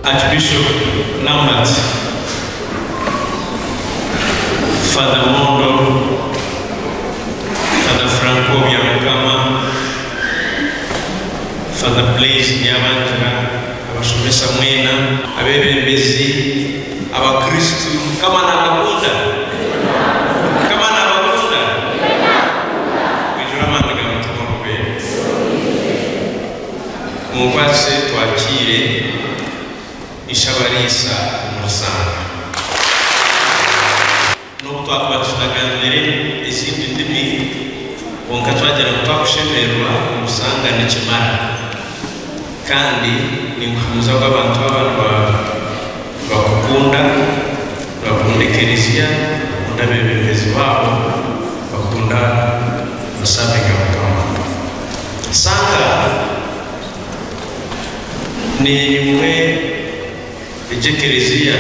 Archbishop Lambert, Father Mondo, Father Franco Biamukama, Father Blaise Nyabanja, abashomesa mwena, abebembezi, abakristu, kama nakabunda, wijuramanga mutumurwe, mubase twakire ishabarisa murusanga. Nuko twakuba tunaganire izindi ndimi wonka twagera twakushemerwa murusanga n'ikimara, kandi ni guhamuza kw'abantu bakukunda, bakunda Eklezia, bakunda bebembezi babo, bakunda musabega bakama. Sanga ni mwe Eklezia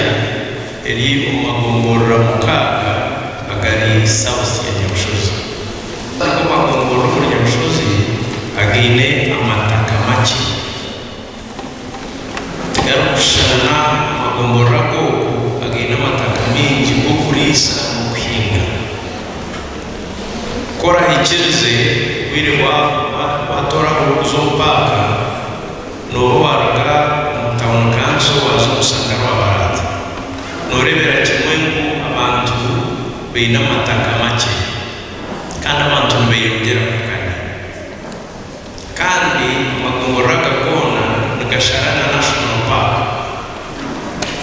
eri umagongorora mukaga agari south ya Nyamushozi. Ariko magongorora muri Nyamushozi agine amataka make. Garushana magongorora ko agine amataka mingi go kurisa mu kuhinga. Kora icheze wire watora uzompaka no waraga mutawon kanso wazomusanga rwabarata. Norebera kimwengu abantu beina mataka make kandi abantu beyongera kukanya, kandi magongorora gakona nigashara national park.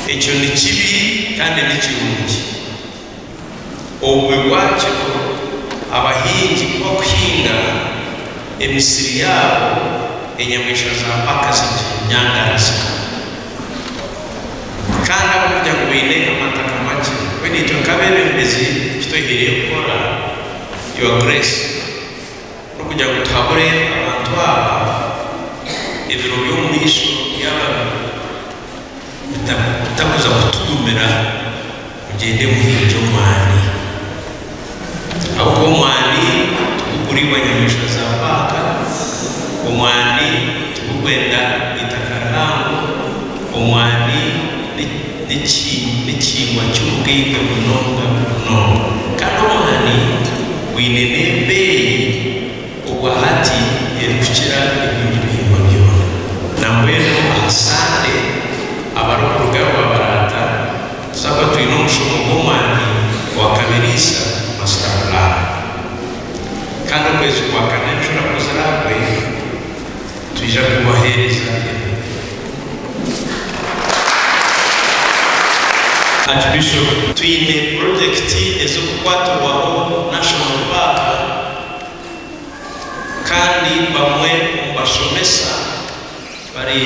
Icyo ni kibi kandi ni kirungi. Obwe bwacyo abahingi kuba kuhinga emisiri yabo enyamisha za paka z'inyangarasi, kandi abujya kubine amataka make kweni icyo kabebembezi kitwegereye gukora your grace no kujya gutabure abantu baba ibiro by'umwisho yaba bitabuza kutugumira ugende muhinjo mwani ahubwo mwani tuguriwe nyamisha za paka, umwani tugwenda itakarango, umwani n'ikingwa cy'ubwige bunonga no, kandi umwani winenembe ubahati yerukira ibindi bihingwa byose. Nambweno ahasande abarukuruga babarata saba twino mushomo bw'umwani wakabirisa mastarala, kandi ukwezi kwa kane nshobora kuzaragwe tuja kubahereza. Archbishop twine project ezo kukwaturwaho national park, kandi bamwe bashomesa bari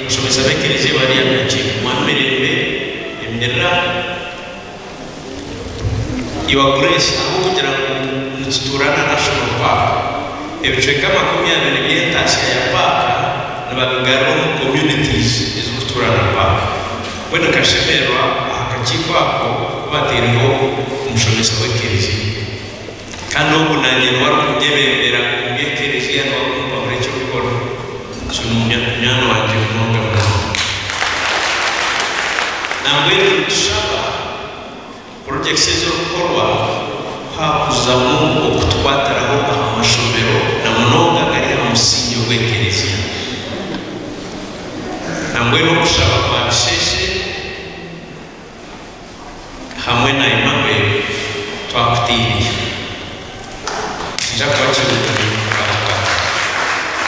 bashomesa b'Eklezia bari yanaje mwamerembe emerera iwa grace aho kugira ngo tuturana national park ebice kama 20 by'entashya ya park n'abagaro communities ezo kuturana park wenda kashemerwa akakikwako kubatiriho umushomesa w'Eklezia, kandi ubu nanjye wari kunyebembera mu Eklezia no kumva muri cyo gukora cy'umunyana wanje umunga nambwe tushaba project zo gukorwa hakuzamo okutwataraho amashomero na munonga ari amusingi w'Eklezia. Nambwe no kushaba kwa bisheshe hamwe na Emmanuel twakutiri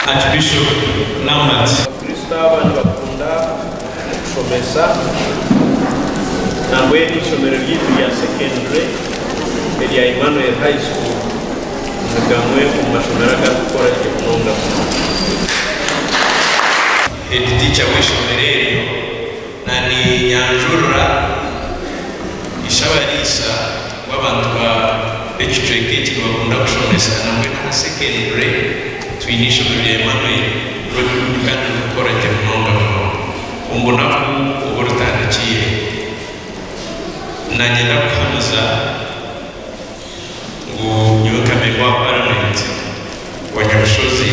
Archbishop Lambert, Kristo abantu bakunda kushomesa nambwe n'isomero ry'itu ya secondary ya Emmanuel High School nagamwe mu mashomero agakora ikunonga head teacher w'ishomerero nani Nyanjura ishabarisa w'abantu ba HJK bakunda kushomesa nambwe na secondary twinisho bya Emmanuel kandi gukora ikunonga umbona ko uburutandikire nagenda kuhamuza ngo nyukame kwa parliament wa Nyamushozi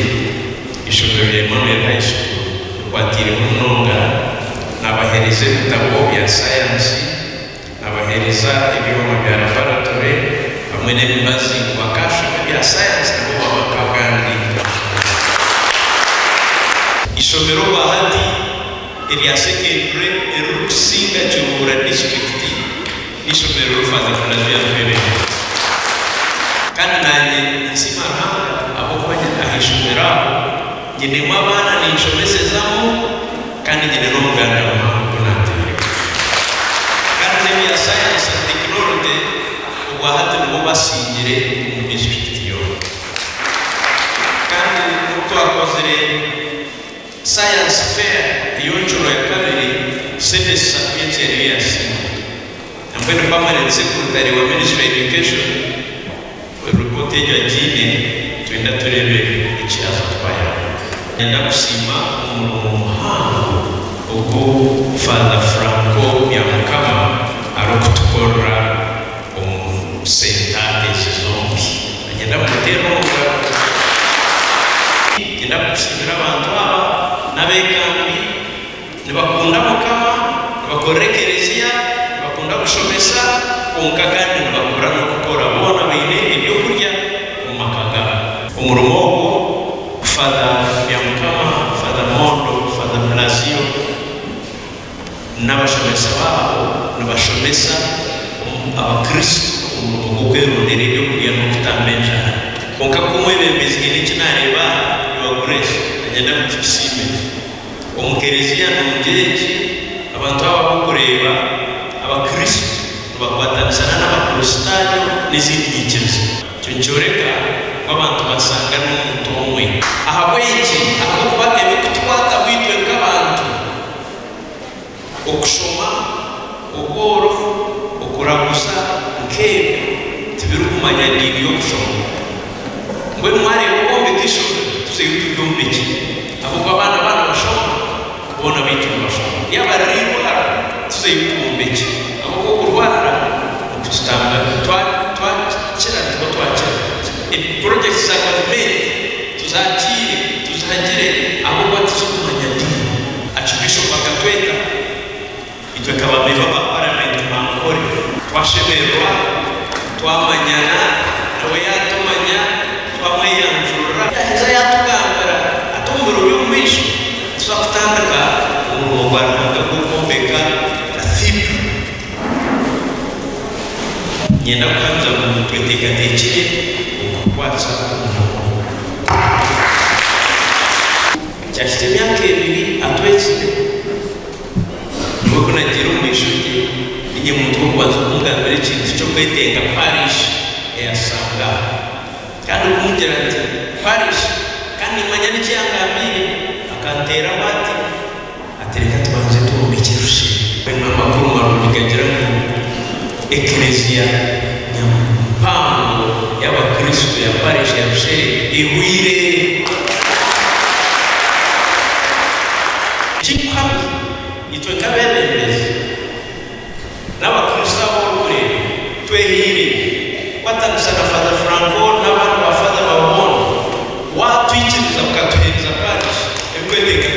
ishobora Emmanuel High School kwatira umunonga na nabahereza ibitabo bya sayansi, nabahereza ibyuma bya laboratoire hamwe n'imibazi bakashaka bya sayansi nabo bakagandi. Isomero bahati iriya secondary Rusinga Cyubura district isomero rufaza kanazi ya mbere kandi nanjye nsimahanga abo kwanya ahishomera nyine mwabana ninshomesezamo kandi nyine no muganda w'abantu kandi n'ibya science and technology ubahati nibo basingire mu district yo kandi twakoze science fair yonjoro ya kabiri sedesa yeterias ambaye permanent secretary wa Ministry of Education report ya jine twenda turebe ikiazo twaya nenda kusima umuhango ubwo Father Franco ya Mukama arokutukora senta ezombi nenda mutero nenda kusimira abantu aba nabekambi nibakunda Mukama nibakorekerezia bakunda gushomesa konka kandi nibakora no gukora bona bine ibyo kurya mu makaga umurumo Father ya Mukama Father Mondo Father Blasio n'abashomesa babo nibashomesa abakristo mu kwerondera ibyo kurya no kutambenja konka kumwe bemeze n'ikinareba nibakoresha agenda mu kisime umukerezia n'umujeje abantu aba kureba abakristo bakwatanishana n'abakristani n'izindi nyikizo cyoreka abantu basanga n'umuntu umwe ahagweki aho twagebe kutwata bitwe nk'abantu okushoma ubworo okuragusa nkebe tibiru kumanya dini yo kushoma ngwe mwari ukombe kisho tuseyu tuyombeki abo abana bashoma bona bitwe bashoma yabarirwa tuseyu tuyombeki abo kurwara kustamba twakira project za government tuzakire abo batisumanya dini achibisho bakatweka itweka babeba ba parliament mankore twashemerwa twamanyana nawe yatumanya twamayanjura yaza yatugambara atumburo y'umwisho tuzakutandaka umurongwana ngakukombeka athibu nyenda kuhanza mu kwetekateke kwatsa cyashite myaka ibiri atwetse nuko nagira umwishuti igihe umuntu kubanza kumugambira ikintu cyo kweteka Paris yasanga kandi kumugera ati Paris kandi manya n'icyangambire akantera bati atereka tubanze tumbikirushe bema makuru marubigagira ngo Ecclesia nyampango y'abakristo ya Paris ya Rushere ihwire chikhambi itwe kabebelezi n'abakristo b'ukuri twehire kwatangisana Father Franco n'abantu ba Father Babono watwikiriza ukatuhereza Paris ekweteka